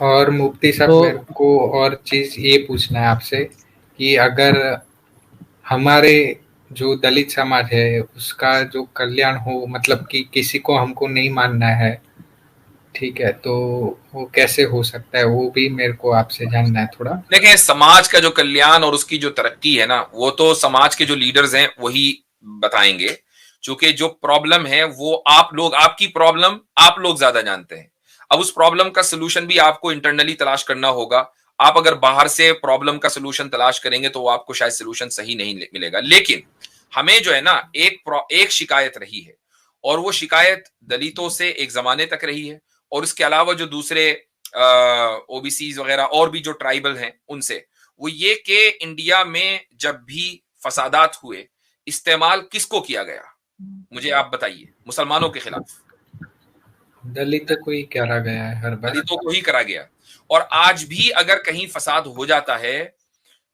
और मुफ्ती साहब तो मेरे को और चीज ये पूछना है आपसे कि अगर हमारे जो दलित समाज है उसका जो कल्याण हो, मतलब कि किसी को हमको नहीं मानना है, ठीक है, तो वो कैसे हो सकता है, वो भी मेरे को आपसे जानना है थोड़ा। देखें, समाज का जो कल्याण और उसकी जो तरक्की है ना, वो तो समाज के जो लीडर्स हैं वही बताएंगे। चूंकि जो प्रॉब्लम है वो आप लोग, आपकी प्रॉब्लम आप लोग ज्यादा जानते हैं। अब उस प्रॉब्लम का सोल्यूशन भी आपको इंटरनली तलाश करना होगा। आप अगर बाहर से प्रॉब्लम का सोल्यूशन तलाश करेंगे तो आपको शायद सोल्यूशन सही नहीं मिलेगा। लेकिन हमें जो है ना, एक शिकायत रही है, और वो शिकायत दलितों से एक जमाने तक रही है, और इसके अलावा जो दूसरे ओबीसीज वगैरह और भी जो ट्राइबल हैं उनसे, वो ये कि इंडिया में जब भी फसादात हुए, इस्तेमाल किसको किया गया? मुझे आप बताइए। मुसलमानों के खिलाफ, दलितों को ही करा गया है हर बार। दलितों को ही करा गया। और आज भी अगर कहीं फसाद हो जाता है,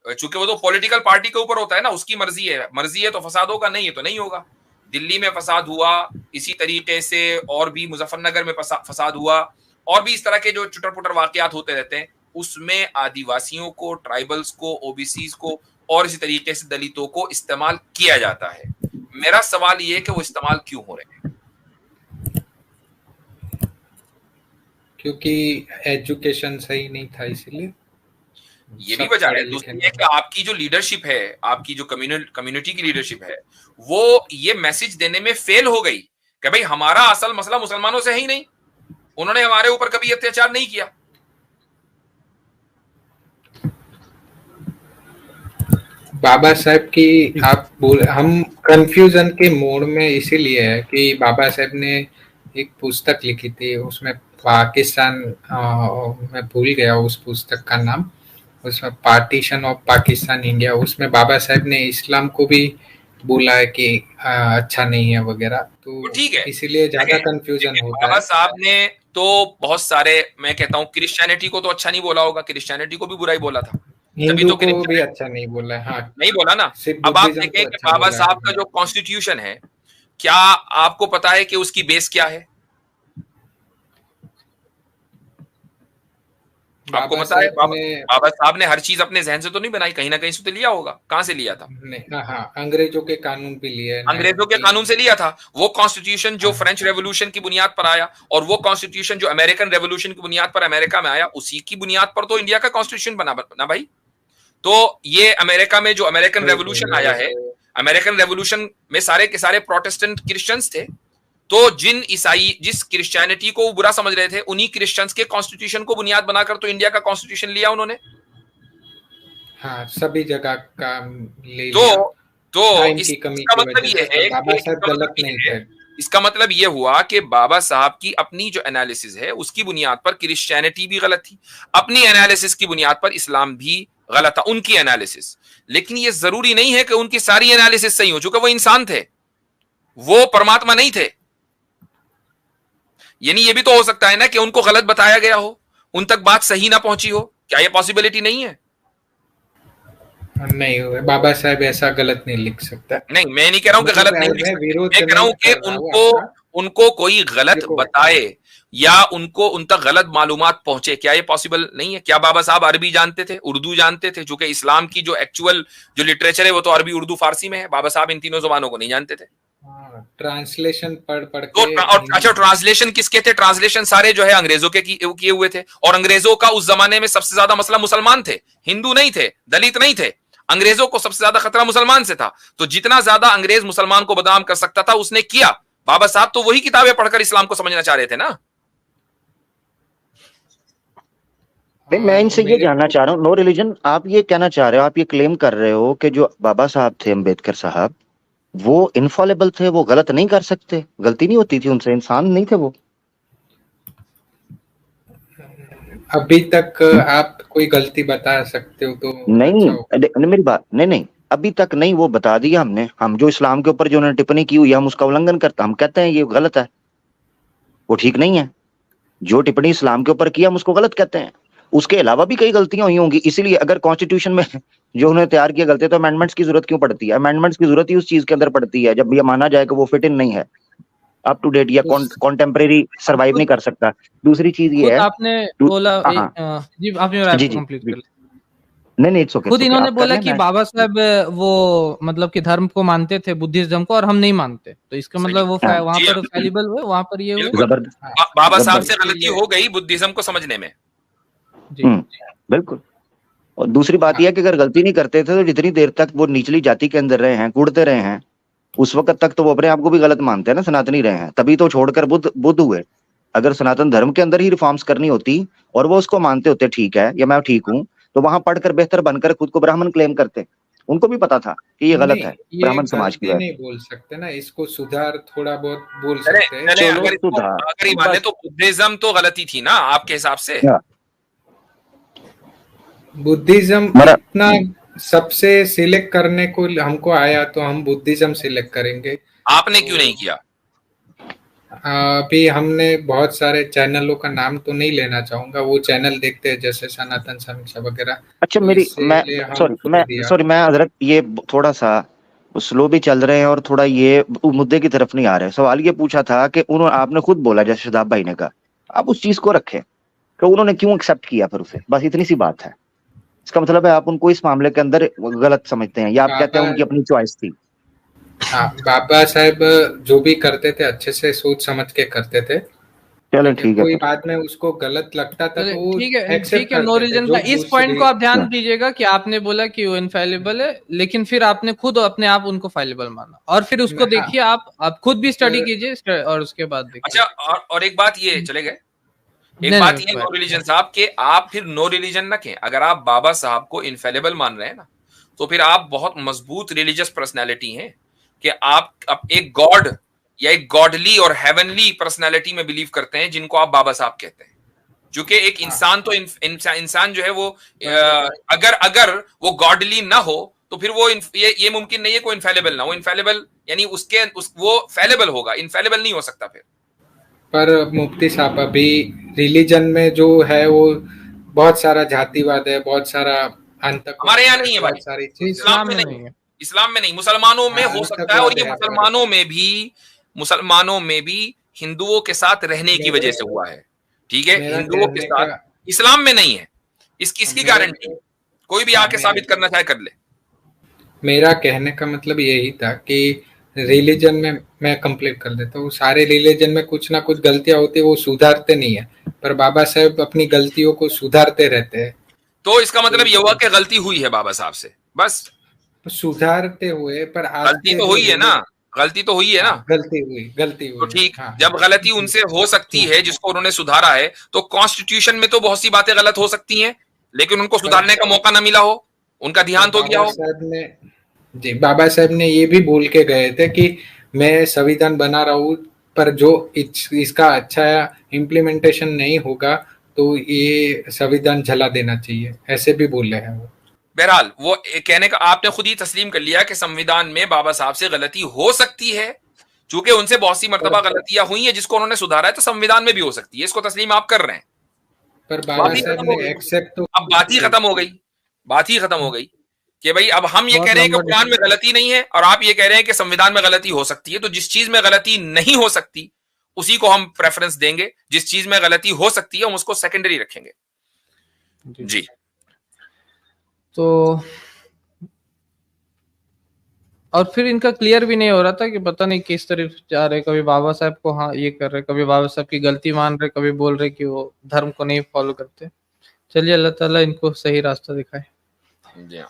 चूंकि वो तो पॉलिटिकल पार्टी के ऊपर होता है ना, उसकी मर्जी है तो फसाद होगा, नहीं है तो नहीं होगा। दिल्ली में फसाद हुआ, इसी तरीके से और भी मुजफ्फरनगर में फसाद हुआ, और भी इस तरह के जो चुटर पुटर वाकयात होते रहते हैं, उसमें आदिवासियों को, ट्राइबल्स को, ओबीसीज को और इसी तरीके से दलितों को इस्तेमाल किया जाता है। मेरा सवाल ये है कि वो इस्तेमाल क्यों हो रहे हैं? क्योंकि एजुकेशन सही नहीं था, इसीलिए। ये भी वजह है। दूसरी है कि आपकी जो लीडरशिप है, आपकी जो कम्युनिटी की लीडरशिप है, वो ये मैसेज देने में फेल हो गई कि भाई हमारा असल मसला मुसलमानों से है ही नहीं, उन्होंने हमारे ऊपर कभी अत्याचार नहीं किया। बाबा साहब की आप बोल, हम कंफ्यूजन के मोड में इसीलिए है कि बाबा साहब ने एक पुस्तक लिखी थी, उसमें पाकिस्तान, मैं भूल गया उस पुस्तक का नाम, उसमें पार्टीशन ऑफ पाकिस्तान इंडिया, उसमें बाबा साहब ने इस्लाम को भी बोला है कि अच्छा नहीं है वगैरह, तो ठीक है, इसीलिए ज्यादा कंफ्यूजन होता बाबा है। साहब ने तो बहुत सारे, मैं कहता हूँ क्रिश्चियनिटी को तो अच्छा नहीं बोला होगा, क्रिश्चियनिटी को भी बुरा ही बोला था, तभी हिंदू तो को भी अच्छा नहीं बोला है, हाँ, नहीं बोला ना। सिर्फ अब आप बुद्धिज्म देखें को कि अच्छा बाबा बोला साहब का है। जो कॉन्स्टिट्यूशन है, क्या आपको पता है कि उसकी बेस क्या है? आपको पता है? बाबा साहब ने हर चीज अपने जहन से तो नहीं बनाई, कहीं ना कहीं से तो लिया होगा। कहां से लिया था? नहीं, हाँ, अंग्रेजों के कानून भी लिए, अंग्रेजों के कानून से लिया था। वो कॉन्स्टिट्यूशन जो फ्रेंच रेवोल्यूशन की बुनियाद पर आया, और वो कॉन्स्टिट्यूशन जो अमेरिकन रेवोल्यूशन की बुनियाद पर अमेरिका में आया, उसी की बुनियाद पर तो इंडिया का कॉन्स्टिट्यूशन बना ना भाई। तो ये अमेरिका में जो अमेरिकन रेवोल्यूशन आया है, अमेरिकन रेवोल्यूशन में सारे के सारे प्रोटेस्टेंट क्रिश्चियंस थे। तो जिस क्रिश्चियनिटी को वो बुरा समझ रहे थे, उन्हीं क्रिश्चियंस के कॉन्स्टिट्यूशन को बुनियाद बनाकर तो इंडिया का कॉन्स्टिट्यूशन लिया उन्होंने। हाँ, सभी जगह का ले लिया। तो इसका मतलब ये है बाबा साहब गलत नहीं थे। इसका मतलब ये हुआ कि बाबा साहब की अपनी जो एनालिसिस है उसकी बुनियाद पर क्रिश्चियनिटी भी गलत थी, अपनी एनालिसिस की बुनियाद पर इस्लाम भी गलत था, उनकी एनालिसिस। लेकिन ये जरूरी नहीं है कि उनकी सारी एनालिसिस सही हो, चूंकि वो इंसान थे, वो परमात्मा नहीं थे। यानी ये भी तो हो सकता है ना कि उनको गलत बताया गया हो, उन तक बात सही ना पहुंची हो। क्या ये पॉसिबिलिटी नहीं है? नहीं, बाबा साहब ऐसा गलत नहीं लिख सकता। नहीं, मैं नहीं कह रहा हूं कि गलत नहीं लिख सकता, मैं कह रहा हूं कि उनको कोई गलत बताए या उनको उन तक गलत मालूमात पहुंचे, क्या ये पॉसिबल नहीं है? क्या बाबा साहब अरबी जानते थे, उर्दू जानते थे? चूंकि इस्लाम की जो एक्चुअल जो लिटरेचर है वो तो अरबी, उर्दू, फारसी में है। बाबा साहब इन तीनों जुबानों को नहीं जानते थे। ट्रांसलेशन पढ़ तो अच्छा, ट्रांसलेशन किसके थे? ट्रांसलेशन सारे जो है अंग्रेजों के किए हुए थे, और अंग्रेजों का उस जमाने में सबसे ज्यादा मसला मुसलमान थे, हिंदू नहीं थे, दलित नहीं थे। अंग्रेजों को सबसे ज्यादा खतरा मुसलमान से था। तो जितना ज्यादा अंग्रेज मुसलमान को बदनाम कर सकता था उसने किया। बाबा साहब तो वही किताबें पढ़कर इस्लाम को समझना चाह रहे थे ना। नहीं, मैं इनसे ये जानना चाह रहा हूँ, नो रिलीजन, आप ये कहना चाह रहे हो, आप ये क्लेम कर रहे हो कि जो बाबा साहब थे, अम्बेडकर साहब, वो इनफॉलेबल थे, वो गलत नहीं कर सकते, गलती नहीं होती थी उनसे, इंसान नहीं थे वो? अभी तक आप कोई गलती बता सकते हो तो नहीं, अच्छा मेरी बात नहीं, अभी तक नहीं, वो बता दिया हमने। हम जो इस्लाम के ऊपर जो उन्होंने टिप्पणी की हुई है, हम उसका उल्लंघन करते, हम कहते हैं ये गलत है, वो ठीक नहीं है। जो टिप्पणी इस्लाम के ऊपर किया हम उसको गलत कहते हैं। उसके अलावा भी कई गलतियां हुई होंगी, इसीलिए अगर कॉन्स्टिट्यूशन में जो उन्होंने तैयार किया गलती, तो अमेंडमेंट्स की जरूरत क्यों पड़ती है? अमेंडमेंट्स की जरूरत ही उस चीज के अंदर पड़ती है जब ये माना जाए कि वो फिट इन नहीं है। अप टू डेट या कॉन्टेम्परेरी सर्वाइव नहीं कर सकता। दूसरी चीज ये खुद है, आपने बोला जी, आप जी कंप्लीट कर ले। नहीं इट्स ओके। खुद इन्होंने बोला कि बाबा साहब वो मतलब कि धर्म को मानते थे, बुद्धिज्म को, और हम नहीं मानते, तो इसका मतलब वो वहां पर फैलिबल हुए, वहां पर ये हुए। बाबा साहब से गलती हो गई बुद्धिज्म को समझने में। बिल्कुल। और दूसरी बात यह है कि अगर गलती नहीं करते थे तो जितनी देर तक वो निचली जाति के अंदर रहे हैं, कूड़ते रहे हैं, उस वक्त तक तो वो अपने आप को भी गलत मानते हैं ना, सनातनी रहे हैं, तभी तो छोड़कर बुद्ध हुए। अगर सनातन धर्म के अंदर ही रिफॉर्म्स करनी होती और वो उसको मानते होते ठीक है या मैं ठीक हूँ, तो वहां पढ़कर बेहतर बनकर खुद को ब्राह्मण क्लेम करते। उनको भी पता था कि ये गलत है, ब्राह्मण समाज की नहीं बोल सकते ना, इसको सुधार थोड़ा बहुत बोल सकते हैं। अगर माने तो बुद्धिज्म तो गलती थी ना आपके हिसाब से? बुद्धिज्म इतना सबसे सिलेक्ट करने को हमको आया तो हम बुद्धिज्म सिलेक्ट करेंगे। आपने क्यों नहीं किया? अभी हमने बहुत सारे चैनलों का नाम तो नहीं लेना चाहूंगा, वो चैनल देखते हैं जैसे सनातन समीक्षा वगैरह। अच्छा, मैं हजरत ये थोड़ा सा स्लो भी चल रहे हैं और थोड़ा ये मुद्दे की तरफ नहीं आ रहे। सवाल ये पूछा था कि उन्होंने, आपने खुद बोला जैसे शदाब भाई ने कहा, आप उस चीज को रखें कि उन्होंने क्यों एक्सेप्ट किया फिर उसे, बस इतनी सी बात है। इसका मतलब है आप उनको इस मामले के अंदर गलत समझते हैं या आप कहते हैं उनकी अपनी चॉइस थी? हाँ, बाबा साहब जो भी करते थे अच्छे से सोच समझ के करते थे। चलो ठीक है। कोई बाद में उसको गलत लगता था तो वो ठीक है। नो रिलीजन का इस पॉइंट को आप ध्यान दीजिएगा कि आपने बोला कि वो इनफेलिबल है, लेकिन फिर आपने खुद अपने आप उनको फेलिबल माना, और फिर उसको देखिए, आप खुद भी स्टडी कीजिए और उसके बाद देखिए। अच्छा, और एक बात ये चले गए, एक बात ये नो रिलीजन साहब के, आप फिर नो रिलीजन ना कहें। अगर आप बाबा साहब को इनफेलिबल मान रहे हैं ना, तो फिर आप बहुत मजबूत रिलीजियस पर्सनैलिटी हैं कि आप एक गॉड या एक गॉडली और हेवनली पर्सनैलिटी में बिलीव करते हैं, जिनको आप बाबा साहब कहते हैं। क्योंकि एक इंसान तो इंसान जो है वो अगर वो गॉडली ना हो तो फिर वो ये मुमकिन नहीं है कोई इनफेलिबल ना हो। इनफेलिबल यानी वो फेलिबल होगा, इनफेलिबल नहीं हो सकता फिर। पर मुफ्ती साहब अभी रिलीजन में जो है वो बहुत सारा जातिवाद है, बहुत सारा हमारे यहाँ नहीं है भाई, सारी चीज इस्लाम में नहीं है, इस्लाम में नहीं, मुसलमानों में हो सकता है। और ये मुसलमानों में भी हिंदुओं के साथ रहने की वजह से हुआ है, ठीक है, हिंदुओं के साथ। इस्लाम में नहीं है, इसकी गारंटी कोई भी आके साबित करना चाहे कर ले। मेरा कहने का मतलब यही था कि रिलीजन में मैं कंप्लीट कर देता हूँ, सारे रिलीजन में कुछ ना कुछ गलतियां होती है, वो सुधारते नहीं है, पर बाबा साहब अपनी गलतियों को सुधारते रहते हैं। तो इसका मतलब ये हुआ कि गलती हुई है बाबा साहब से, बस सुधारते हुए, पर गलती तो हुई है ना, गलती तो हुई है ना, गलती हुई तो ठीक। जब गलती उनसे हो सकती है जिसको उन्होंने सुधारा है, तो कॉन्स्टिट्यूशन में तो बहुत सी बातें गलत हो सकती हैं, लेकिन उनको सुधारने का मौका ना मिला हो, उनका ध्यान तो गया हो। बाबा साहब ने ये भी बोल के गए थे कि मैं संविधान बना रहा हूँ, पर जो इसका अच्छा इम्प्लीमेंटेशन नहीं होगा तो ये संविधान जला देना चाहिए, ऐसे भी बोले हैं वो। बहरहाल वो कहने का आपने खुद ही तस्लीम कर लिया कि संविधान में बाबा साहब से गलती हो सकती है, चूंकि उनसे बहुत सी मर्तबा गलतियां हुई है जिसको उन्होंने सुधारा है, तो संविधान में भी हो सकती है, इसको तस्लीम आप कर रहे हैं। पर बाबा साहब ने एक्सेप्ट तो, अब बात ही खत्म हो गई कि भाई अब हम ये कह रहे हैं कि कुरान में गलती नहीं है और आप ये कह रहे हैं कि संविधान में गलती हो सकती है। तो जिस चीज में गलती नहीं हो सकती उसी को हम प्रेफरेंस देंगे, जिस चीज में गलती हो सकती है हम उसको सेकेंडरी रखेंगे। जी तो और फिर इनका क्लियर भी नहीं हो रहा था कि पता नहीं किस तरफ जा रहे, कभी बाबा साहब को हाँ ये कर रहे, कभी बाबा साहब की गलती मान रहे, कभी बोल रहे कि वो धर्म को नहीं फॉलो करते। चलिए अल्लाह ताला इनको सही रास्ता दिखाए। जी हाँ।